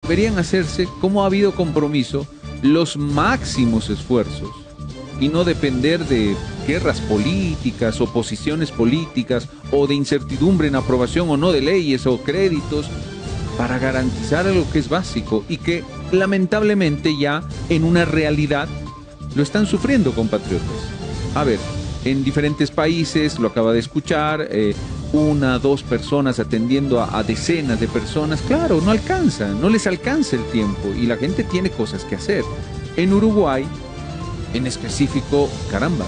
deberían hacerse, como ha habido compromiso, los máximos esfuerzos y no depender de guerras políticas o posiciones políticas o de incertidumbre en aprobación o no de leyes o créditos para garantizar algo que es básico y que lamentablemente ya en una realidad lo están sufriendo compatriotas. A ver, en diferentes países, lo acaba de escuchar, una, dos personas atendiendo a decenas de personas, claro, no alcanza, no les alcanza el tiempo y la gente tiene cosas que hacer. En Uruguay, en específico, caramba,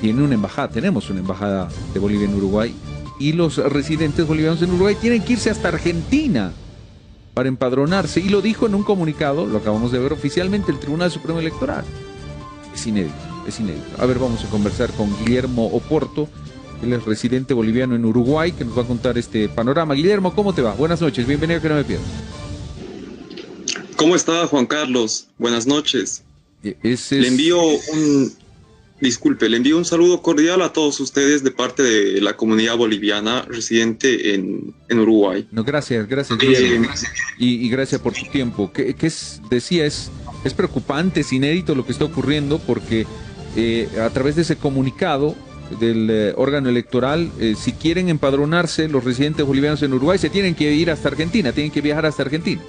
tiene una embajada, tenemos una embajada de Bolivia en Uruguay y los residentes bolivianos en Uruguay tienen que irse hasta Argentina para empadronarse y lo dijo en un comunicado, lo acabamos de ver oficialmente, el Tribunal Supremo Electoral. Es inédito, es inédito. A ver, vamos a conversar con Guillermo Oporto, él es residente boliviano en Uruguay, que nos va a contar este panorama. Guillermo, ¿cómo te va? Buenas noches, bienvenido a Que No Me Pierdas. ¿Cómo está, Juan Carlos? Buenas noches. Le envío un saludo cordial a todos ustedes de parte de la comunidad boliviana residente en Uruguay. No, gracias, Guillermo. Y gracias por tu tiempo. Decía, es preocupante, es inédito lo que está ocurriendo porque a través de ese comunicado del órgano electoral, si quieren empadronarse los residentes bolivianos en Uruguay, se tienen que ir hasta Argentina, tienen que viajar hasta Argentina.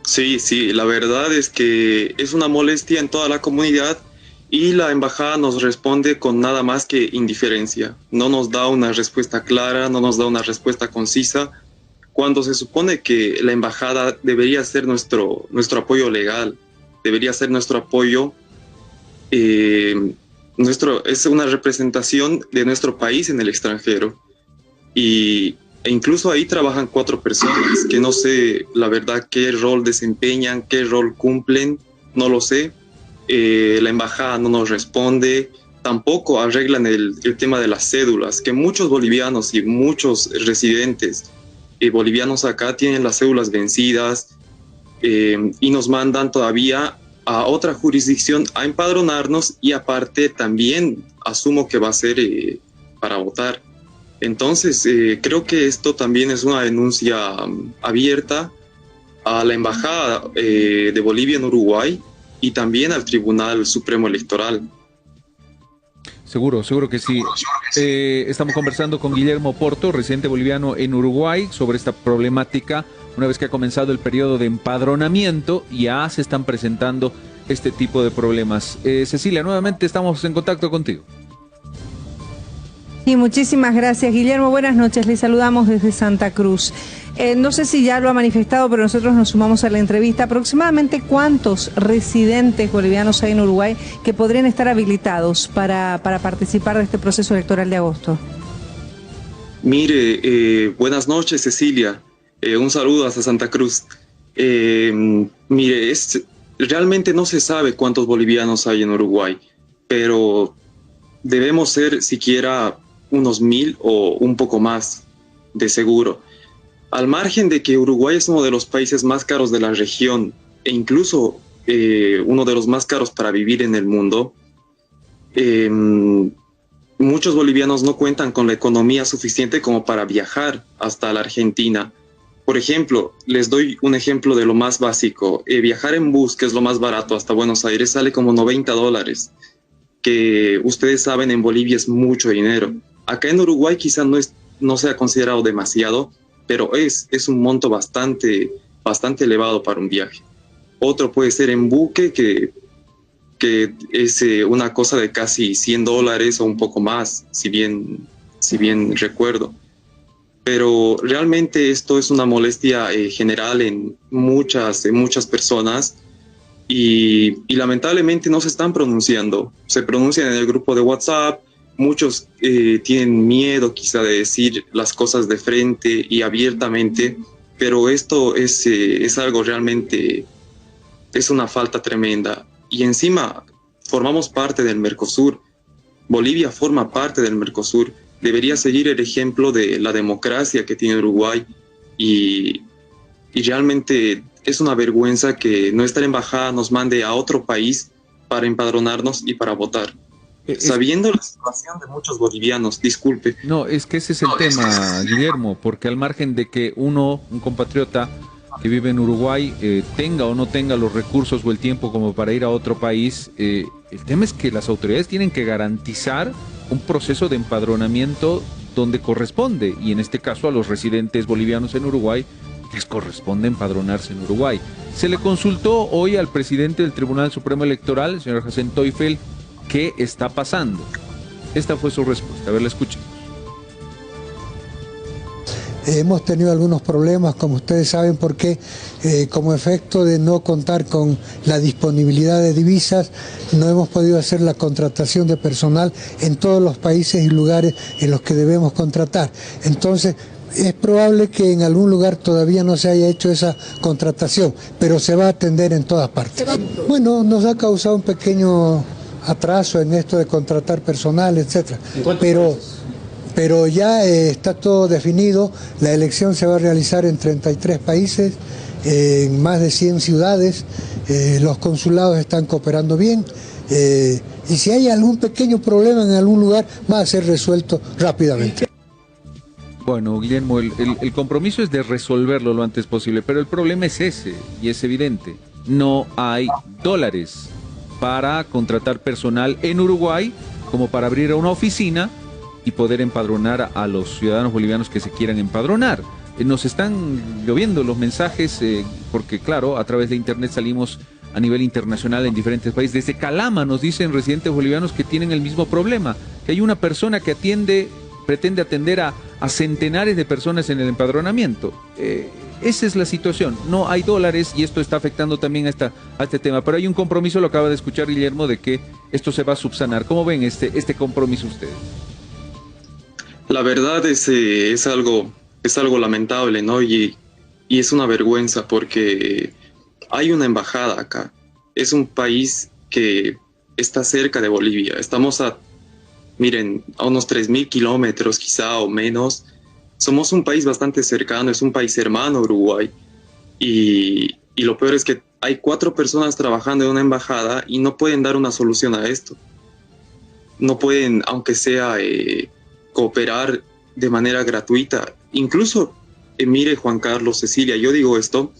Sí, la verdad es que es una molestia en toda la comunidad y la embajada nos responde con nada más que indiferencia. No nos da una respuesta clara, no nos da una respuesta concisa, cuando se supone que la embajada debería ser nuestro apoyo legal, debería ser nuestro apoyo, es una representación de nuestro país en el extranjero. E incluso ahí trabajan 4 personas que no sé la verdad qué rol desempeñan, qué rol cumplen, no lo sé. La embajada no nos responde, tampoco arreglan el tema de las cédulas, que muchos bolivianos y muchos residentes bolivianos acá tienen las cédulas vencidas y nos mandan todavía a otra jurisdicción a empadronarnos y aparte también asumo que va a ser para votar. Entonces, creo que esto también es una denuncia abierta a la Embajada de Bolivia en Uruguay y también al Tribunal Supremo Electoral. Seguro que sí. Estamos conversando con Guillermo Oporto, residente boliviano en Uruguay, sobre esta problemática. Una vez que ha comenzado el periodo de empadronamiento, ya se están presentando este tipo de problemas. Cecilia, nuevamente estamos en contacto contigo. Sí, muchísimas gracias, Guillermo. Buenas noches, le saludamos desde Santa Cruz. No sé si ya lo ha manifestado, pero nosotros nos sumamos a la entrevista. ¿Aproximadamente cuántos residentes bolivianos hay en Uruguay que podrían estar habilitados para participar de este proceso electoral de agosto? Mire, buenas noches, Cecilia. Un saludo hasta Santa Cruz. Mire, realmente no se sabe cuántos bolivianos hay en Uruguay, pero debemos ser siquiera unos 1000 o un poco más, de seguro. Al margen de que Uruguay es uno de los países más caros de la región e incluso uno de los más caros para vivir en el mundo, muchos bolivianos no cuentan con la economía suficiente como para viajar hasta la Argentina. Por ejemplo, les doy un ejemplo de lo más básico. Viajar en bus, que es lo más barato, hasta Buenos Aires sale como $90, que ustedes saben en Bolivia es mucho dinero. Acá en Uruguay quizá no sea considerado demasiado, pero es un monto bastante elevado para un viaje. Otro puede ser en buque, que es una cosa de casi $100 o un poco más, si bien recuerdo. Pero realmente esto es una molestia general en muchas personas y lamentablemente no se están pronunciando. Se pronuncian en el grupo de WhatsApp, muchos tienen miedo quizá de decir las cosas de frente y abiertamente, pero esto es algo realmente, es una falta tremenda. Y encima formamos parte del Mercosur, Bolivia forma parte del Mercosur, debería seguir el ejemplo de la democracia que tiene Uruguay y realmente es una vergüenza que nuestra embajada nos mande a otro país para empadronarnos y para votar. sabiendo la situación de muchos bolivianos. Disculpe. No, es que ese es el tema, Guillermo, porque al margen de que un compatriota que vive en Uruguay tenga o no tenga los recursos o el tiempo como para ir a otro país, el tema es que las autoridades tienen que garantizar un proceso de empadronamiento donde corresponde, y en este caso a los residentes bolivianos en Uruguay les corresponde empadronarse en Uruguay. Se le consultó hoy al presidente del Tribunal Supremo Electoral, el señor Hassan Teufel, qué está pasando. Esta fue su respuesta. A ver, la escuchemos. Hemos tenido algunos problemas, como ustedes saben, porque como efecto de no contar con la disponibilidad de divisas, no hemos podido hacer la contratación de personal en todos los países y lugares en los que debemos contratar. Entonces, es probable que en algún lugar todavía no se haya hecho esa contratación, pero se va a atender en todas partes. Bueno, nos ha causado un pequeño atraso en esto de contratar personal, etcétera. Pero ya está todo definido. La elección se va a realizar en 33 países, en más de 100 ciudades. Los consulados están cooperando bien. Y si hay algún pequeño problema en algún lugar, va a ser resuelto rápidamente. Bueno, Guillermo, el compromiso es de resolverlo lo antes posible, pero el problema es ese, y es evidente. No hay dólares para contratar personal en Uruguay como para abrir una oficina y poder empadronar a los ciudadanos bolivianos que se quieran empadronar. Nos están lloviendo los mensajes, porque claro, a través de internet salimos a nivel internacional en diferentes países. Desde Calama nos dicen residentes bolivianos que tienen el mismo problema, que hay una persona que pretende atender a centenares de personas en el empadronamiento. Esa es la situación, no hay dólares y esto está afectando también a este tema, pero hay un compromiso, lo acaba de escuchar Guillermo, de que esto se va a subsanar. ¿Cómo ven este compromiso ustedes? La verdad es algo lamentable, ¿no? Y es una vergüenza porque hay una embajada acá. Es un país que está cerca de Bolivia. Estamos a unos 3.000 kilómetros quizá o menos. Somos un país bastante cercano, es un país hermano Uruguay. Y lo peor es que hay 4 personas trabajando en una embajada y no pueden dar una solución a esto. No pueden, aunque sea cooperar de manera gratuita. Incluso, mire Juan Carlos, Cecilia, yo digo esto,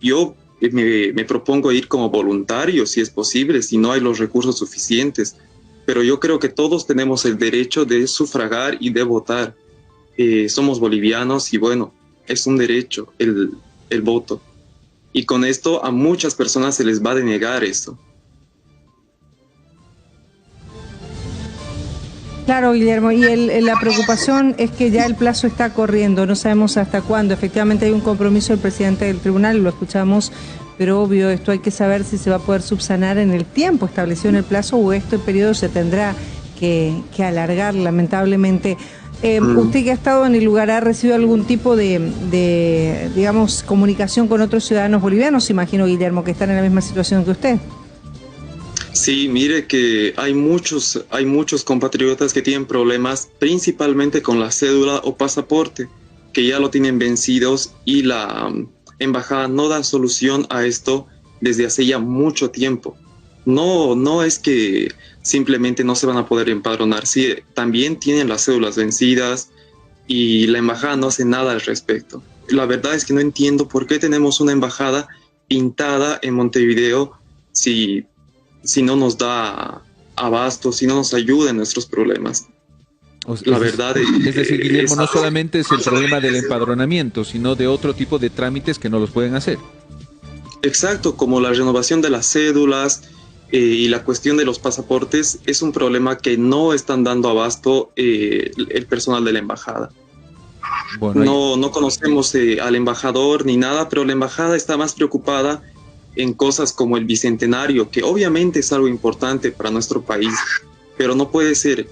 yo me propongo ir como voluntario si es posible, si no hay los recursos suficientes, pero yo creo que todos tenemos el derecho de sufragar y de votar. Somos bolivianos y bueno, es un derecho el voto. Y con esto a muchas personas se les va a denegar eso. Claro, Guillermo, y la preocupación es que ya el plazo está corriendo, no sabemos hasta cuándo. Efectivamente hay un compromiso del presidente del tribunal, lo escuchamos, pero obvio, esto hay que saber si se va a poder subsanar en el tiempo establecido en el plazo o este periodo se tendrá que alargar, lamentablemente. Usted que ha estado en el lugar, ¿ha recibido algún tipo de, digamos, comunicación con otros ciudadanos bolivianos? Imagino, Guillermo, que están en la misma situación que usted. Sí, mire que hay muchos compatriotas que tienen problemas principalmente con la cédula o pasaporte, que ya lo tienen vencidos y la embajada no da solución a esto desde hace ya mucho tiempo. No es que simplemente no se van a poder empadronar, sí, también tienen las cédulas vencidas y la embajada no hace nada al respecto. La verdad es que no entiendo por qué tenemos una embajada pintada en Montevideo si no nos da abasto, si no nos ayuda en nuestros problemas. La verdad es decir, Guillermo, no solamente es el problema del empadronamiento, sino de otro tipo de trámites que no los pueden hacer. Exacto, como la renovación de las cédulas y la cuestión de los pasaportes, es un problema que no están dando abasto el personal de la embajada. Bueno, no conocemos al embajador ni nada, pero la embajada está más preocupada en cosas como el bicentenario, que obviamente es algo importante para nuestro país, pero no puede ser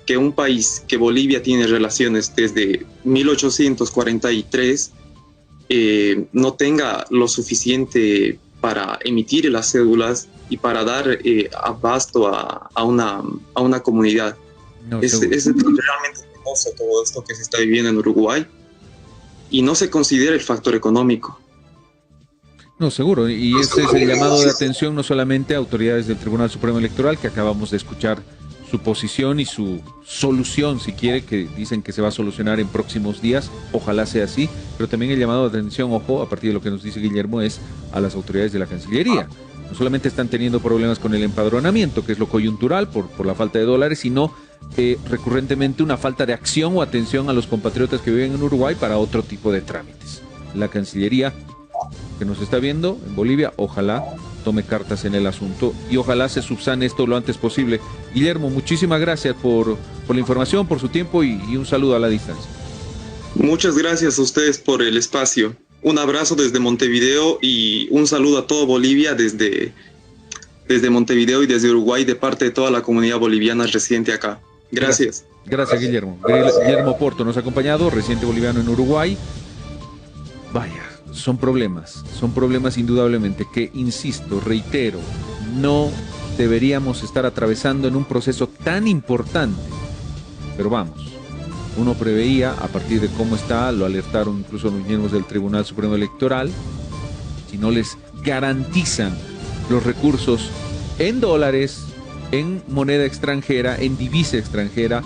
que un país que Bolivia tiene relaciones desde 1843 no tenga lo suficiente para emitir las cédulas y para dar abasto a una comunidad. Es realmente hermoso todo esto que se está viviendo en Uruguay y no se considera el factor económico. No, seguro, y ese es el llamado de atención no solamente a autoridades del Tribunal Supremo Electoral, que acabamos de escuchar su posición y su solución, si quiere, que dicen que se va a solucionar en próximos días. Ojalá sea así, pero también el llamado de atención, ojo, a partir de lo que nos dice Guillermo, es a las autoridades de la Cancillería. No solamente están teniendo problemas con el empadronamiento, que es lo coyuntural por la falta de dólares, sino recurrentemente una falta de acción o atención a los compatriotas que viven en Uruguay para otro tipo de trámites. La Cancillería que nos está viendo en Bolivia, ojalá tome cartas en el asunto y ojalá se subsane esto lo antes posible. Guillermo, muchísimas gracias por la información, por su tiempo y un saludo a la distancia. Muchas gracias a ustedes por el espacio. Un abrazo desde Montevideo y un saludo a todo Bolivia desde Montevideo y desde Uruguay de parte de toda la comunidad boliviana residente acá. Gracias. Gracias, Guillermo. Guillermo Porto nos ha acompañado, residente boliviano en Uruguay. Vaya, son problemas indudablemente que, insisto, reitero, no deberíamos estar atravesando en un proceso tan importante. Pero vamos, uno preveía, a partir de cómo está, lo alertaron incluso los miembros del Tribunal Supremo Electoral, si no les garantizan los recursos en dólares, en moneda extranjera, en divisa extranjera,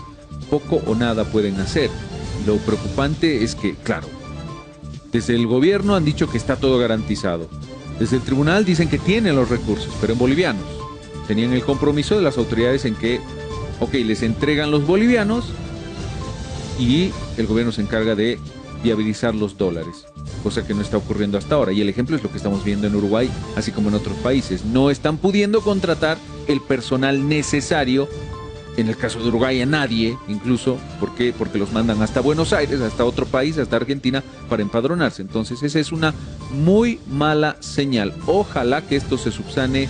poco o nada pueden hacer. Lo preocupante es que, claro, desde el gobierno han dicho que está todo garantizado. Desde el tribunal dicen que tienen los recursos, pero en bolivianos. Tenían el compromiso de las autoridades en que, ok, les entregan los bolivianos y el gobierno se encarga de viabilizar los dólares, cosa que no está ocurriendo hasta ahora. Y el ejemplo es lo que estamos viendo en Uruguay, así como en otros países. No están pudiendo contratar el personal necesario. En el caso de Uruguay a nadie, incluso, ¿por qué? Porque los mandan hasta Buenos Aires, hasta otro país, hasta Argentina, para empadronarse. Entonces esa es una muy mala señal. Ojalá que esto se subsane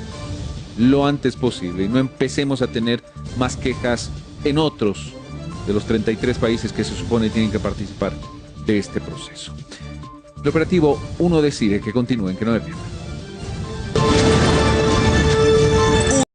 lo antes posible y no empecemos a tener más quejas en otros de los 33 países que se supone tienen que participar de este proceso. El operativo 1 decide que continúen, que no dependa.